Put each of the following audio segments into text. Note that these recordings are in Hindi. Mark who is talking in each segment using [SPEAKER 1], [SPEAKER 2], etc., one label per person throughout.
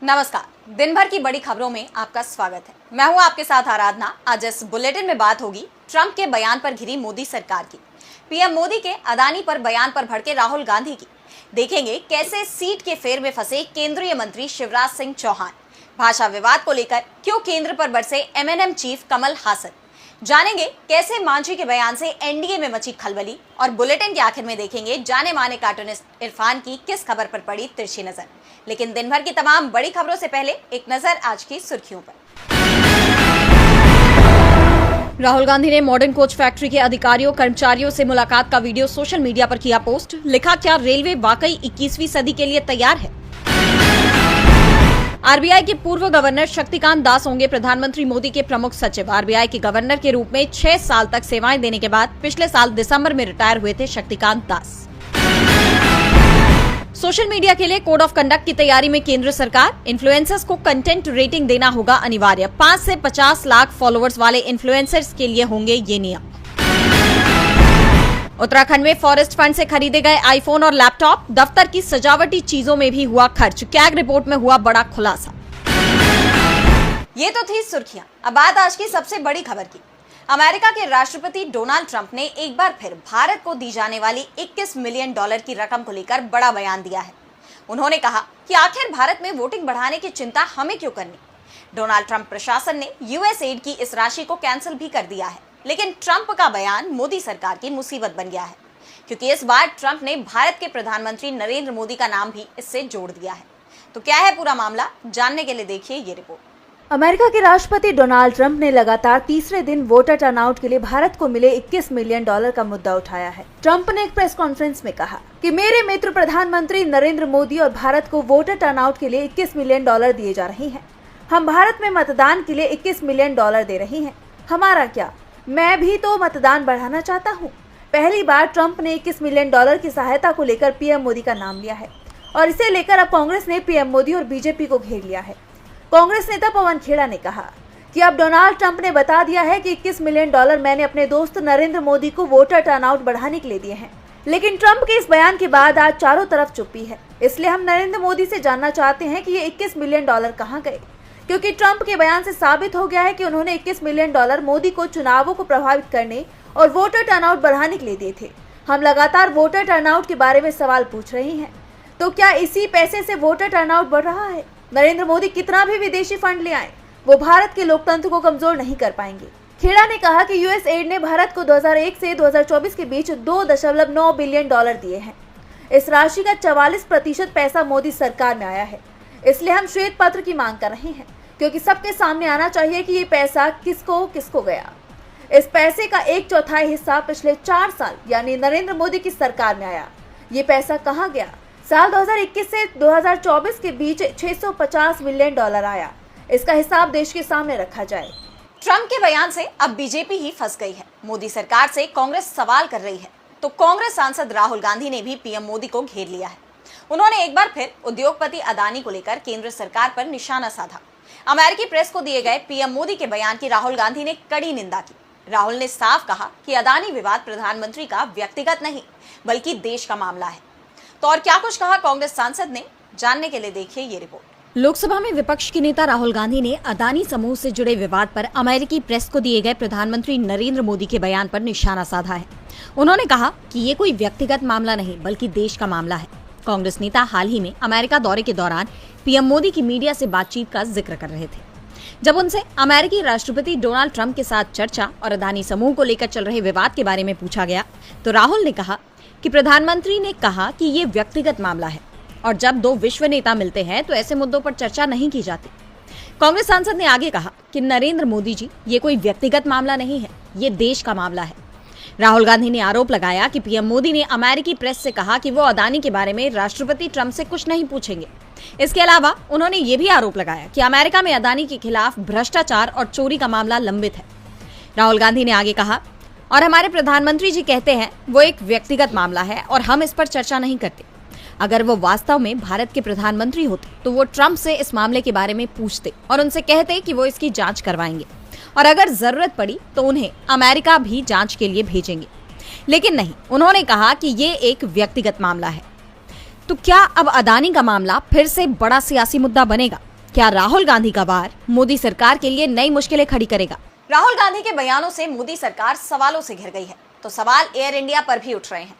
[SPEAKER 1] नमस्कार। दिन भर की बड़ी खबरों में आपका स्वागत है। मैं हूं आपके साथ आराधना। आज इस बुलेटिन में बात होगी ट्रंप के बयान पर घिरी मोदी सरकार की, पीएम मोदी के अदानी पर बयान पर भड़के राहुल गांधी की, देखेंगे कैसे सीट के फेर में फंसे केंद्रीय मंत्री शिवराज सिंह चौहान, भाषा विवाद को लेकर क्यों केंद्र पर बरसे एमएनएम चीफ कमल हासन, जानेंगे कैसे मांझी के बयान से एनडीए में मची खलबली, और बुलेटिन के आखिर में देखेंगे जाने माने कार्टूनिस्ट इरफान की किस खबर पर पड़ी तिरछी नजर। लेकिन दिन भर की तमाम बड़ी खबरों से पहले एक नजर आज की सुर्खियों पर। राहुल गांधी ने मॉडर्न कोच फैक्ट्री के अधिकारियों कर्मचारियों से मुलाकात का वीडियो सोशल मीडिया पर किया पोस्ट। लिखा, क्या रेलवे वाकई 21वीं सदी के लिए तैयार है? आरबीआई के पूर्व गवर्नर शक्तिकांत दास होंगे प्रधानमंत्री मोदी के प्रमुख सचिव। आरबीआई के गवर्नर के रूप में 6 साल तक सेवाएं देने के बाद पिछले साल दिसंबर में रिटायर हुए थे शक्तिकांत दास। सोशल मीडिया के लिए कोड ऑफ कंडक्ट की तैयारी में केंद्र सरकार। इन्फ्लुएंसर्स को कंटेंट रेटिंग देना होगा अनिवार्य। 5 से 50 लाख फॉलोअर्स वाले इन्फ्लुएंसर्स के लिए होंगे ये नियम। उत्तराखंड में फॉरेस्ट फंड से खरीदे गए आईफोन और लैपटॉप, दफ्तर की सजावटी चीजों में भी हुआ खर्च। कैग रिपोर्ट में हुआ बड़ा खुलासा। ये तो थी सुर्खियां। अब बात आज की सबसे बड़ी खबर की। अमेरिका के राष्ट्रपति डोनाल्ड ट्रंप ने एक बार फिर भारत को दी जाने वाली $21 मिलियन की रकम को लेकर बड़ा बयान दिया है। उन्होंने कहा कि आखिर भारत में वोटिंग बढ़ाने की चिंता हमें क्यों करनी। डोनाल्ड ट्रंप प्रशासन ने यूएसएड की इस राशि को कैंसिल भी कर दिया है, लेकिन ट्रंप का बयान मोदी सरकार की मुसीबत बन गया है, क्योंकि इस बार ट्रंप ने भारत के प्रधानमंत्री नरेंद्र मोदी का नाम भी इससे जोड़ दिया है। तो क्या है पूरा मामला, जानने के लिए देखिए ये रिपोर्ट।
[SPEAKER 2] अमेरिका के राष्ट्रपति डोनाल्ड ट्रंप ने लगातार तीसरे दिन वोटर टर्नआउट के लिए भारत को मिले $21 मिलियन का मुद्दा उठाया है। ट्रंप ने एक प्रेस कॉन्फ्रेंस में कहा कि मेरे मित्र प्रधानमंत्री नरेंद्र मोदी और भारत को वोटर टर्नआउट के लिए $21 मिलियन दिए जा रहे हैं। हम भारत में मतदान के लिए $21 मिलियन दे रहे हैं। हमारा क्या, मैं भी तो मतदान बढ़ाना चाहता हूँ। पहली बार ट्रंप ने $21 मिलियन की सहायता को लेकर पीएम मोदी का नाम लिया है और इसे लेकर अब कांग्रेस ने पीएम मोदी और बीजेपी को घेर लिया है। कांग्रेस नेता पवन खेड़ा ने कहा कि अब डोनाल्ड ट्रंप ने बता दिया है कि $21 मिलियन मैंने अपने दोस्त नरेंद्र मोदी को वोटर टर्नआउट बढ़ाने के लिए दिए हैं। लेकिन ट्रंप के इस बयान के बाद आज चारों तरफ चुप्पी है। इसलिए हम नरेंद्र मोदी से जानना चाहते हैं कि ये $21 मिलियन कहाँ गए, क्योंकि ट्रंप के बयान से साबित हो गया है कि उन्होंने $21 मिलियन मोदी को चुनावों को प्रभावित करने और वोटर टर्नआउट बढ़ाने के लिए दिए थे। हम लगातार वोटर टर्नआउट के बारे में सवाल पूछ रहे हैं, तो क्या इसी पैसे से वोटर टर्नआउट बढ़ रहा है? नरेंद्र मोदी कितना भी विदेशी फंड ले आए, वो भारत के लोकतंत्र को कमजोर नहीं कर पाएंगे। खेड़ा ने कहा कि यूएसएड ने भारत को 2001 से 2024 के बीच $2.9 बिलियन दिए हैं। इस राशि का 44% पैसा मोदी सरकार में आया है। इसलिए हम श्वेत पत्र की मांग कर रहे हैं, क्योंकि सबके सामने आना चाहिए कि ये पैसा किसको किसको गया। इस पैसे का 1/4 हिस्सा पिछले 4 साल यानी नरेंद्र मोदी की सरकार में आया। ये पैसा कहाँ गया? साल 2021 से 2024 के बीच $650 मिलियन आया। इसका हिसाब देश के सामने रखा जाए।
[SPEAKER 1] ट्रंप के बयान से अब बीजेपी ही फंस गई है। मोदी सरकार से कांग्रेस सवाल कर रही है, तो कांग्रेस सांसद राहुल गांधी ने भी पीएम मोदी को घेर लिया है। उन्होंने एक बार फिर उद्योगपति अदानी को लेकर केंद्र सरकार पर निशाना साधा। अमेरिकी प्रेस को दिए गए पीएम मोदी के बयान की राहुल गांधी ने कड़ी निंदा की। राहुल ने साफ कहा कि अदानी विवाद प्रधानमंत्री का व्यक्तिगत नहीं बल्कि देश का मामला है। तो और क्या कुछ कहा कांग्रेस सांसद ने, जानने के लिए देखिए ये रिपोर्ट।
[SPEAKER 3] लोकसभा में विपक्ष के नेता राहुल गांधी ने अदानी समूह से जुड़े विवाद पर अमेरिकी प्रेस को दिए गए प्रधानमंत्री नरेंद्र मोदी के बयान पर निशाना साधा है। उन्होंने कहा कि ये कोई व्यक्तिगत मामला नहीं बल्कि देश का मामला है। कांग्रेस नेता हाल ही में अमेरिका दौरे के दौरान पीएम मोदी की मीडिया से बातचीत का जिक्र कर रहे थे। जब उनसे अमेरिकी राष्ट्रपति डोनाल्ड ट्रंप के साथ चर्चा और अदानी समूह को लेकर चल रहे विवाद के बारे में पूछा गया, तो राहुल ने कहा कि प्रधानमंत्री ने कहा कि ये व्यक्तिगत मामला है और जब 2 विश्व नेता मिलते हैं तो ऐसे मुद्दों पर चर्चा नहीं की जाती। कांग्रेस सांसद ने आगे कहा कि नरेंद्र मोदी जी, ये कोई व्यक्तिगत मामला नहीं है, ये देश का मामला है। राहुल गांधी ने आरोप लगाया कि पीएम मोदी ने अमेरिकी प्रेस से कहा कि वो अदानी के बारे में राष्ट्रपति ट्रंप से कुछ नहीं पूछेंगे। इसके अलावा उन्होंने ये भी आरोप लगाया कि अमेरिका में अदानी के खिलाफ भ्रष्टाचार और चोरी का मामला लंबित है। राहुल गांधी ने आगे कहा, और हमारे प्रधानमंत्री जी कहते हैं वो एक व्यक्तिगत मामला है और हम इस पर चर्चा नहीं करते। अगर वो वास्तव में भारत के प्रधानमंत्री होते तो वो ट्रंप से इस मामले के बारे में पूछते और उनसे कहते कि वो इसकी जांच करवाएंगे और अगर जरूरत पड़ी तो उन्हें अमेरिका भी जांच के लिए भेजेंगे। लेकिन नहीं, उन्होंने कहा कि ये एक व्यक्तिगत मामला है। तो क्या अब अदानी का मामला फिर से बड़ा सियासी मुद्दा बनेगा? क्या राहुल गांधी का वार मोदी सरकार के लिए नई मुश्किलें खड़ी करेगा?
[SPEAKER 1] राहुल गांधी के बयानों से मोदी सरकार सवालों से घिर गई है, तो सवाल एयर इंडिया पर भी उठ रहे हैं।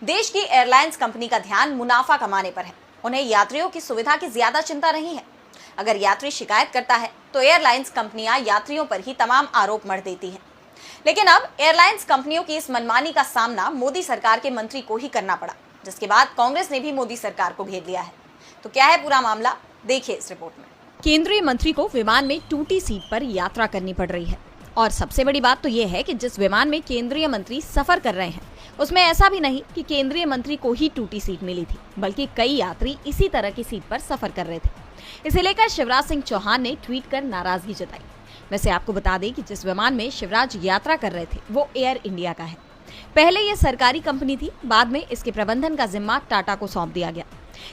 [SPEAKER 1] देश की एयरलाइंस कंपनी का ध्यान मुनाफा कमाने पर है। उन्हें यात्रियों की सुविधा की ज्यादा चिंता नहीं है। अगर यात्री शिकायत करता है तो एयरलाइंस कंपनियां यात्रियों पर ही तमाम आरोप मढ़ देती हैं। लेकिन अब एयरलाइंस कंपनियों की इस मनमानी का सामना मोदी सरकार के मंत्री को ही करना पड़ा, जिसके बाद कांग्रेस ने भी मोदी सरकार को घेर लिया है। तो क्या है पूरा मामला, देखिए इस रिपोर्ट में।
[SPEAKER 3] केंद्रीय मंत्री को विमान में टूटी सीट पर यात्रा करनी पड़ रही है, और सबसे बड़ी बात तो यह है कि जिस विमान में केंद्रीय मंत्री सफर कर रहे हैं उसमें ऐसा भी नहीं कि केंद्रीय मंत्री को ही टूटी सीट मिली थी, बल्कि कई यात्री इसी तरह की सीट पर सफर कर रहे थे। इसे लेकर शिवराज सिंह चौहान ने ट्वीट कर नाराजगी जताई। वैसे आपको बता दें कि जिस विमान में शिवराज यात्रा कर रहे थे वो एयर इंडिया का है। पहले ये सरकारी कंपनी थी, बाद में इसके प्रबंधन का जिम्मा टाटा को सौंप दिया गया।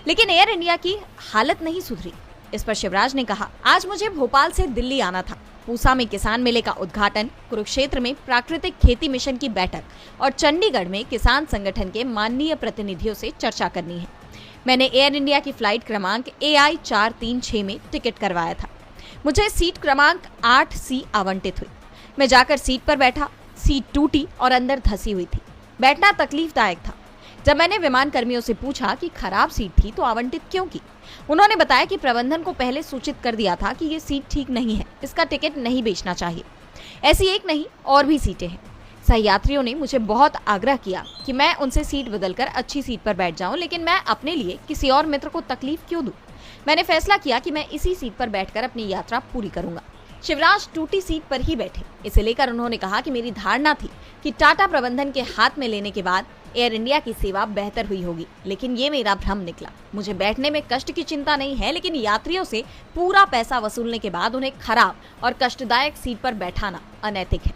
[SPEAKER 3] लेकिन एयर इंडिया की हालत नहीं सुधरी। इस पर शिवराज ने कहा, आज मुझे भोपाल से दिल्ली आना था। पूसा में किसान मेले का उद्घाटन, कुरुक्षेत्र में प्राकृतिक खेती मिशन की बैठक और चंडीगढ़ में किसान संगठन के माननीय प्रतिनिधियों से चर्चा करनी है। मैंने एयर इंडिया की फ्लाइट क्रमांक AI 436 में टिकट करवाया था। मुझे सीट क्रमांक 8C आवंटित हुई। मैं जाकर सीट पर बैठा, सीट टूटी और अंदर धंसी हुई थी। बैठना तकलीफदायक था। जब मैंने विमान कर्मियों से पूछा कि खराब सीट थी तो आवंटित क्यों की, उन्होंने बताया कि प्रबंधन को पहले सूचित कर दिया था कि ये सीट ठीक नहीं है, इसका टिकट नहीं बेचना चाहिए। ऐसी एक नहीं और भी सीटें हैं। सहयात्रियों ने मुझे बहुत आग्रह किया कि मैं उनसे सीट बदलकर अच्छी सीट पर बैठ जाऊं, लेकिन मैं अपने लिए किसी और मित्र को तकलीफ क्यों दूं? मैंने फैसला किया कि मैं इसी सीट पर बैठकर अपनी यात्रा पूरी करूंगा। शिवराज टूटी सीट पर ही बैठे। इसे लेकर उन्होंने कहा कि मेरी धारणा थी कि टाटा प्रबंधन के हाथ में लेने के बाद एयर इंडिया की सेवा बेहतर हुई होगी, लेकिन ये मेरा भ्रम निकला। मुझे बैठने में कष्ट की चिंता नहीं है, लेकिन यात्रियों से पूरा पैसा वसूलने के बाद उन्हें खराब और कष्टदायक सीट पर बैठाना अनैतिक है।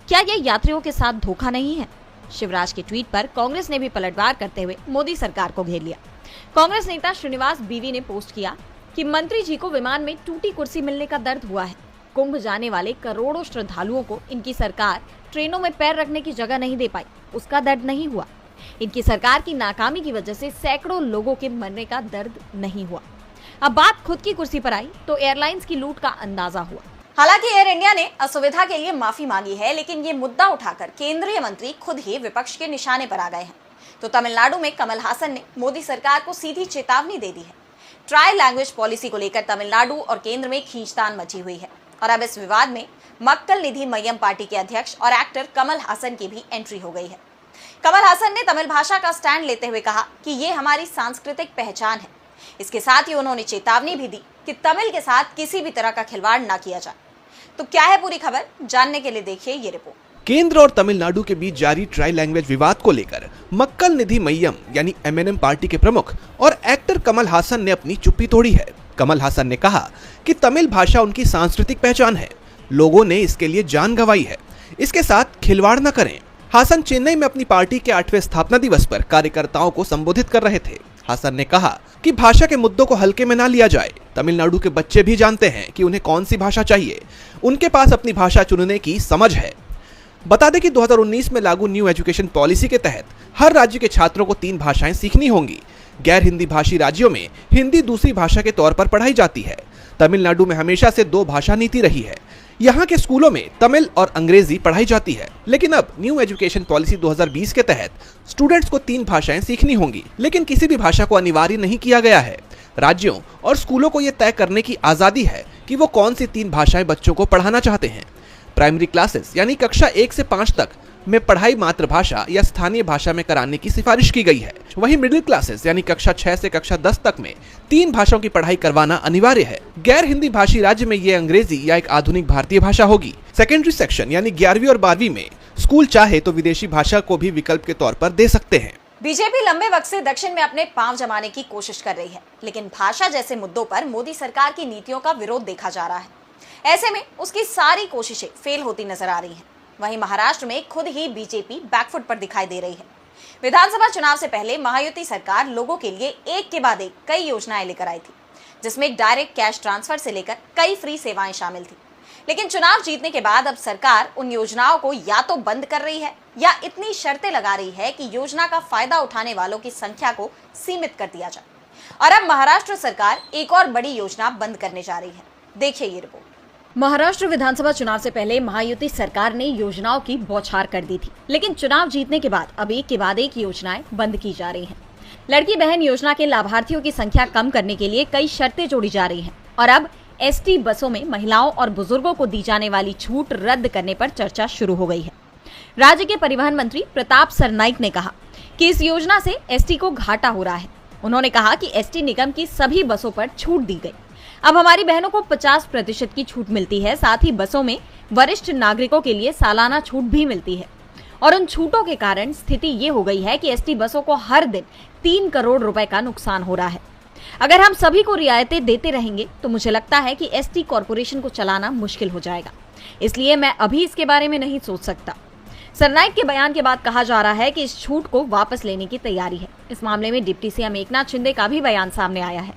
[SPEAKER 3] क्या यह यात्रियों के साथ धोखा नहीं है? शिवराज के ट्वीट पर कांग्रेस ने भी पलटवार करते हुए मोदी सरकार को घेर लिया। कांग्रेस नेता श्रीनिवास बीवी ने पोस्ट किया कि मंत्री जी को विमान में टूटी कुर्सी मिलने का दर्द हुआ है। कुंभ जाने वाले करोड़ों श्रद्धालुओं को इनकी सरकार ट्रेनों में पैर रखने की जगह नहीं दे पाई, उसका दर्द नहीं हुआ। इनकी सरकार की नाकामी की वजह से सैकड़ों लोगों के मरने का दर्द नहीं हुआ। अब बात खुद की कुर्सी पर आई तो एयरलाइंस की लूट का अंदाजा हुआ।
[SPEAKER 1] हालांकि एयर इंडिया ने असुविधा के लिए माफी मांगी है, लेकिन ये मुद्दा उठाकर केंद्रीय मंत्री खुद ही विपक्ष के निशाने पर आ गए हैं। तो तमिलनाडु में कमल हासन ने मोदी सरकार को सीधी चेतावनी दे दी है। ट्राई लैंग्वेज पॉलिसी को लेकर तमिलनाडु और केंद्र में खींचतान मची हुई है, और अब इस विवाद में मक्कल निधि मय्यम पार्टी के अध्यक्ष और एक्टर कमल हासन की भी एंट्री हो गई है। कमल हासन ने तमिल भाषा का स्टैंड लेते हुए कहा कि ये हमारी सांस्कृतिक पहचान है। इसके साथ ही उन्होंने चेतावनी भी दी कि तमिल के साथ किसी भी तरह का खिलवाड़ ना किया जाए। तो क्या है पूरी खबर, जानने के लिए देखिए ये रिपोर्ट।
[SPEAKER 4] केंद्र और तमिलनाडु के बीच जारी ट्राई लैंग्वेज विवाद को लेकर मक्कल निधि मय्यम यानी MNM पार्टी के प्रमुख और एक्टर कमल हासन ने अपनी चुप्पी तोड़ी है। कमल हासन ने कहा कि तमिल भाषा उनकी सांस्कृतिक पहचान है, लोगों ने इसके लिए जान गंवाई है, इसके साथ खिलवाड़ न करें। हासन चेन्नई में अपनी पार्टी के 8वें स्थापना दिवस पर कार्यकर्ताओं को संबोधित कर रहे थे। हासन ने कहा कि भाषा के मुद्दों को हल्के में ना लिया जाए। तमिलनाडु के बच्चे भी जानते हैं कि उन्हें कौन सी भाषा चाहिए, उनके पास अपनी भाषा चुनने की समझ है। बता दें कि 2019 में लागू न्यू एजुकेशन पॉलिसी के तहत हर राज्य के छात्रों को 3 भाषाएं सीखनी होंगी। गैर हिंदी भाषी राज्यों में हिंदी दूसरी भाषा के तौर पर पढ़ाई जाती है। तमिलनाडु में हमेशा से 2 भाषा नीति रही है। यहाँ के स्कूलों में तमिल और अंग्रेजी पढ़ाई जाती है, लेकिन अब न्यू एजुकेशन पॉलिसी 2020 के तहत स्टूडेंट्स को 3 भाषाएं सीखनी होंगी, लेकिन किसी भी भाषा को अनिवार्य नहीं किया गया है। राज्यों और स्कूलों को यह तय करने की आजादी है कि वो कौन सी 3 भाषाएं बच्चों को पढ़ाना चाहते हैं। प्राइमरी क्लासेस यानी कक्षा 1 से 5 तक में पढ़ाई मातृभाषा या स्थानीय भाषा में कराने की सिफारिश की गई है। वहीं मिडिल क्लासेस यानी कक्षा 6 से कक्षा 10 तक में 3 भाषाओं की पढ़ाई करवाना अनिवार्य है। गैर हिंदी भाषी राज्य में ये अंग्रेजी या एक आधुनिक भारतीय भाषा होगी। सेकेंडरी सेक्शन यानी 11वीं और 12वीं में स्कूल चाहे तो विदेशी भाषा को भी विकल्प के तौर पर दे सकते हैं।
[SPEAKER 1] बीजेपी लंबे वक्त से दक्षिण में अपने पांव जमाने की कोशिश कर रही है, लेकिन भाषा जैसे मुद्दों पर मोदी सरकार की नीतियों का विरोध देखा जा रहा है। ऐसे में उसकी सारी कोशिशें फेल होती नजर आ रही हैं। वहीं महाराष्ट्र में खुद ही बीजेपी बैकफुट पर दिखाई दे रही है। विधानसभा चुनाव से पहले महायुति सरकार लोगों के लिए एक के बाद एक कई योजनाएं लेकर आई थी, जिसमें डायरेक्ट कैश ट्रांसफर से लेकर कई फ्री सेवाएं शामिल थी। लेकिन चुनाव जीतने के बाद अब सरकार उन योजनाओं को या तो बंद कर रही है या इतनी शर्तें लगा रही है कि योजना का फायदा उठाने वालों की संख्या को सीमित कर दिया जाए। और अब महाराष्ट्र सरकार एक और बड़ी योजना बंद करने जा रही है। देखिए ये रिपोर्ट।
[SPEAKER 3] महाराष्ट्र विधानसभा चुनाव से पहले महायुति सरकार ने योजनाओं की बौछार कर दी थी, लेकिन चुनाव जीतने के बाद अब एक के बाद एक योजनाएं बंद की जा रही हैं। लड़की बहन योजना के लाभार्थियों की संख्या कम करने के लिए कई शर्तें जोड़ी जा रही हैं और अब एसटी बसों में महिलाओं और बुजुर्गों को दी जाने वाली छूट रद्द करने पर चर्चा शुरू हो गई है। राज्य के परिवहन मंत्री प्रताप सरनाइक ने कहा कि इस योजना से एसटी को घाटा हो रहा है। उन्होंने कहा कि एसटी निगम की सभी बसों पर छूट दी गई। अब हमारी बहनों को 50% की छूट मिलती है। साथ ही बसों में वरिष्ठ नागरिकों के लिए सालाना छूट भी मिलती है और उन छूटों के कारण स्थिति ये हो गई है कि एसटी बसों को हर दिन 3 करोड़ रुपए का नुकसान हो रहा है। अगर हम सभी को रियायतें देते रहेंगे तो मुझे लगता है कि एसटी कॉरपोरेशन को चलाना मुश्किल हो जाएगा, इसलिए मैं अभी इसके बारे में नहीं सोच सकता। सरनाइक के बयान के बाद कहा जा रहा है कि इस छूट को वापस लेने की तैयारी है। इस मामले में डिप्टी सीएम एकनाथ शिंदे का भी बयान सामने आया है।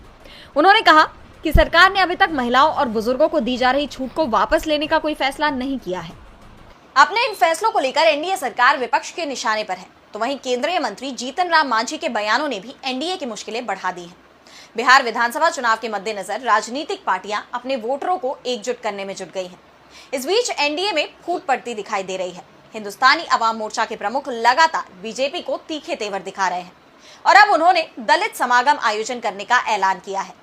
[SPEAKER 3] उन्होंने कहा कि सरकार ने अभी तक महिलाओं और बुजुर्गों को दी जा रही छूट को वापस लेने का कोई फैसला नहीं किया है।
[SPEAKER 1] अपने इन फैसलों को लेकर एनडीए सरकार विपक्ष के निशाने पर है, तो वहीं केंद्रीय मंत्री जीतन राम मांझी के बयानों ने भी एनडीए की मुश्किलें बढ़ा दी हैं। बिहार विधानसभा चुनाव के मद्देनजर राजनीतिक पार्टियां अपने वोटरों को एकजुट करने में जुट गई हैं। इस बीच एनडीए में फूट पड़ती दिखाई दे रही है। हिंदुस्तानी अवाम मोर्चा के प्रमुख लगातार बीजेपी को तीखे तेवर दिखा रहे हैं और अब उन्होंने दलित समागम आयोजन करने का ऐलान किया है।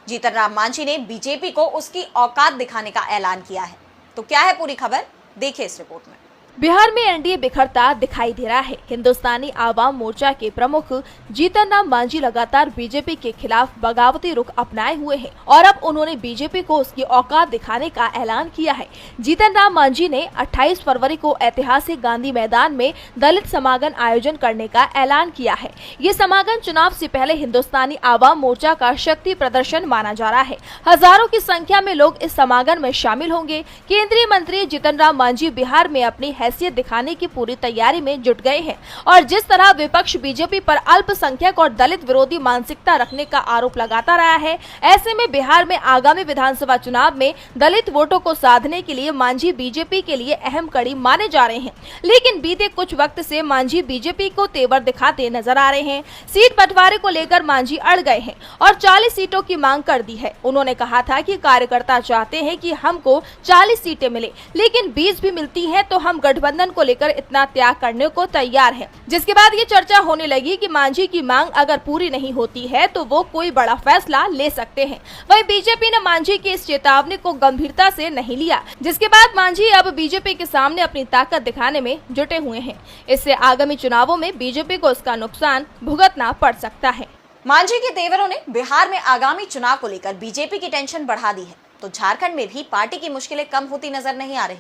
[SPEAKER 1] जीतन राम मांझी ने बीजेपी को उसकी औकात दिखाने का ऐलान किया है। तो क्या है पूरी खबर, देखिए इस रिपोर्ट में।
[SPEAKER 2] बिहार में एनडीए बिखरता दिखाई दे रहा है। हिंदुस्तानी आवाम मोर्चा के प्रमुख जीतन राम मांझी लगातार बीजेपी के खिलाफ बगावती रुख अपनाए हुए हैं और अब उन्होंने बीजेपी को उसकी औकात दिखाने का ऐलान किया है। जीतन राम मांझी ने 28 फरवरी को ऐतिहासिक गांधी मैदान में दलित समागम आयोजन करने का ऐलान किया है। ये समागम चुनाव से पहले हिंदुस्तानी आवाम मोर्चा का शक्ति प्रदर्शन माना जा रहा है। हजारों की संख्या में लोग इस समागम में शामिल होंगे। केंद्रीय मंत्री जीतन राम मांझी बिहार में अपनी हैसियत दिखाने की पूरी तैयारी में जुट गए हैं और जिस तरह विपक्ष बीजेपी पर अल्पसंख्यक और दलित विरोधी मानसिकता रखने का आरोप लगाता रहा है, ऐसे में बिहार में आगामी विधानसभा चुनाव में दलित वोटों को साधने के लिए मांझी बीजेपी के लिए अहम कड़ी माने जा रहे हैं। लेकिन बीते कुछ वक्त से मांझी बीजेपी को तेवर दिखाते नजर आ रहे हैं। सीट बंटवारे को लेकर मांझी अड़ गए हैं और 40 सीटों की मांग कर दी है। उन्होंने कहा था कि कार्यकर्ता चाहते हैं कि हमको 40 सीटें मिले, लेकिन 20 भी मिलती है तो हम गठबंधन को लेकर इतना त्याग करने को तैयार है। जिसके बाद ये चर्चा होने लगी कि मांझी की मांग अगर पूरी नहीं होती है तो वो कोई बड़ा फैसला ले सकते हैं। वहीं बीजेपी ने मांझी की इस चेतावनी को गंभीरता से नहीं लिया, जिसके बाद मांझी अब बीजेपी के सामने अपनी ताकत दिखाने में जुटे हुए हैं। इससे आगामी चुनावों में बीजेपी को इसका नुकसान भुगतना पड़ सकता है।
[SPEAKER 1] मांझी के तेवरों ने बिहार में आगामी चुनाव को लेकर बीजेपी की टेंशन बढ़ा दी है, तो झारखंड में भी पार्टी की मुश्किलें कम होती नजर नहीं आ रही।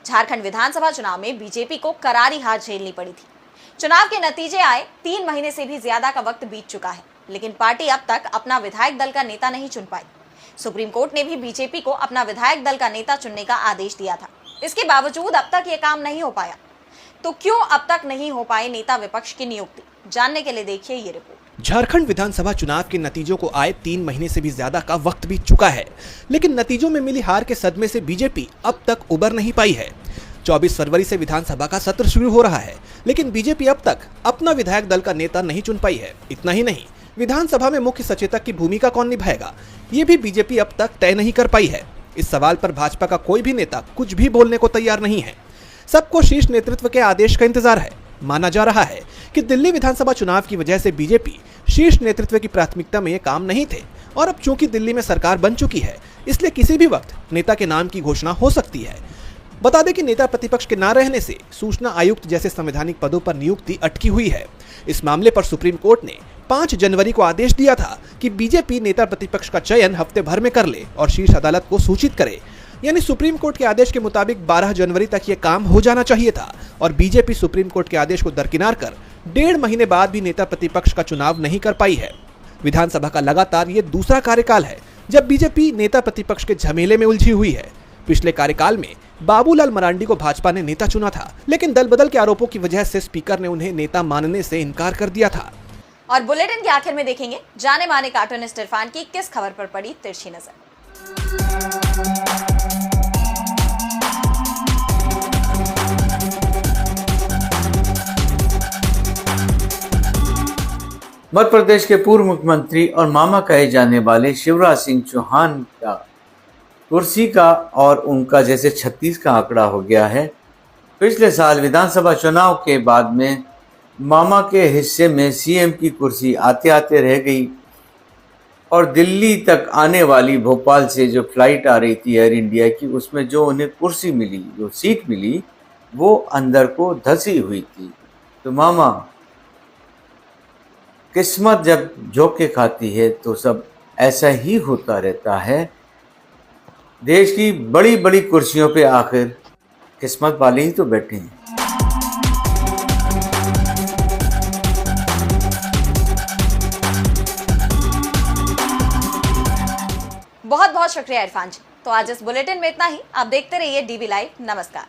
[SPEAKER 1] झारखंड विधानसभा चुनाव में बीजेपी को करारी हार झेलनी पड़ी थी। चुनाव के नतीजे आए, 3 महीने से भी ज्यादा का वक्त बीत चुका है, लेकिन पार्टी अब तक अपना विधायक दल का नेता नहीं चुन पाई। सुप्रीम कोर्ट ने भी बीजेपी को अपना विधायक दल का नेता चुनने का आदेश दिया था। इसके बावजूद अब तक ये काम नहीं हो पाया। तो क्यों अब तक नहीं हो पाए नेता विपक्ष की नियुक्ति, जानने के लिए देखिए ये रिपोर्ट।
[SPEAKER 4] झारखंड विधानसभा चुनाव के नतीजों को आए 3 महीने से भी ज्यादा का वक्त बीत चुका है, लेकिन नतीजों में मिली हार के सदमे से बीजेपी अब तक उबर नहीं पाई है। 24 फरवरी से विधानसभा का सत्र शुरू हो रहा है, लेकिन बीजेपी अब तक अपना विधायक दल का नेता नहीं चुन पाई है। इतना ही नहीं, विधानसभा में मुख्य सचेतक की भूमिका कौन निभाएगा, ये भी बीजेपी अब तक तय नहीं कर पाई है। इस सवाल पर भाजपा का कोई भी नेता कुछ भी बोलने को तैयार नहीं है। सबको शीर्ष नेतृत्व के आदेश का इंतजार है। माना जा रहा है कि दिल्ली विधानसभा चुनाव की वजह से बीजेपी शीर्ष नेतृत्व की प्राथमिकता में ये काम नहीं थे और अब चूंकि दिल्ली में सरकार बन चुकी है, इसलिए किसी भी वक्त नेता के नाम की घोषणा हो सकती है। बता दें कि नेता प्रतिपक्ष के न रहने से सूचना आयुक्त जैसे संवैधानिक पदों पर नियुक्ति अटकी हुई है। इस मामले पर सुप्रीम कोर्ट ने 5 जनवरी को आदेश दिया था कि बीजेपी नेता प्रतिपक्ष का चयन हफ्ते भर में कर ले और शीर्ष अदालत को सूचित करे। यानी सुप्रीम कोर्ट के आदेश के मुताबिक 12 जनवरी तक ये काम हो जाना चाहिए था और बीजेपी सुप्रीम कोर्ट के आदेश को दरकिनार कर 1.5 महीने बाद भी नेता प्रतिपक्ष का चुनाव नहीं कर पाई है। विधानसभा का लगातार ये दूसरा कार्यकाल है जब बीजेपी नेता प्रतिपक्ष के झमेले में उलझी हुई है। पिछले कार्यकाल में बाबूलाल मरांडी को भाजपा ने नेता चुना था, लेकिन दल बदल के आरोपों की वजह से स्पीकर ने उन्हें नेता मानने से इनकार कर दिया था।
[SPEAKER 1] और बुलेटिन के आखिर में देखेंगे जाने माने कार्टूनिस्ट इरफान की किस खबर पर पड़ी तिरछी नजर।
[SPEAKER 5] मध्य प्रदेश के पूर्व मुख्यमंत्री और मामा कहे जाने वाले शिवराज सिंह चौहान का कुर्सी का और उनका जैसे 36 का आंकड़ा हो गया है। पिछले साल विधानसभा चुनाव के बाद में मामा के हिस्से में सीएम की कुर्सी आते आते रह गई और दिल्ली तक आने वाली भोपाल से जो फ्लाइट आ रही थी एयर इंडिया की, उसमें जो उन्हें कुर्सी मिली, जो सीट मिली, वो अंदर को धसी हुई थी। तो मामा, किस्मत जब झोंके खाती है तो सब ऐसा ही होता रहता है। देश की बड़ी बड़ी कुर्सियों पे आखिर किस्मत वाले ही तो बैठे हैं।
[SPEAKER 1] बहुत बहुत शुक्रिया इरफान जी। तो आज इस बुलेटिन में इतना ही। आप देखते रहिए डीवी लाइव। नमस्कार।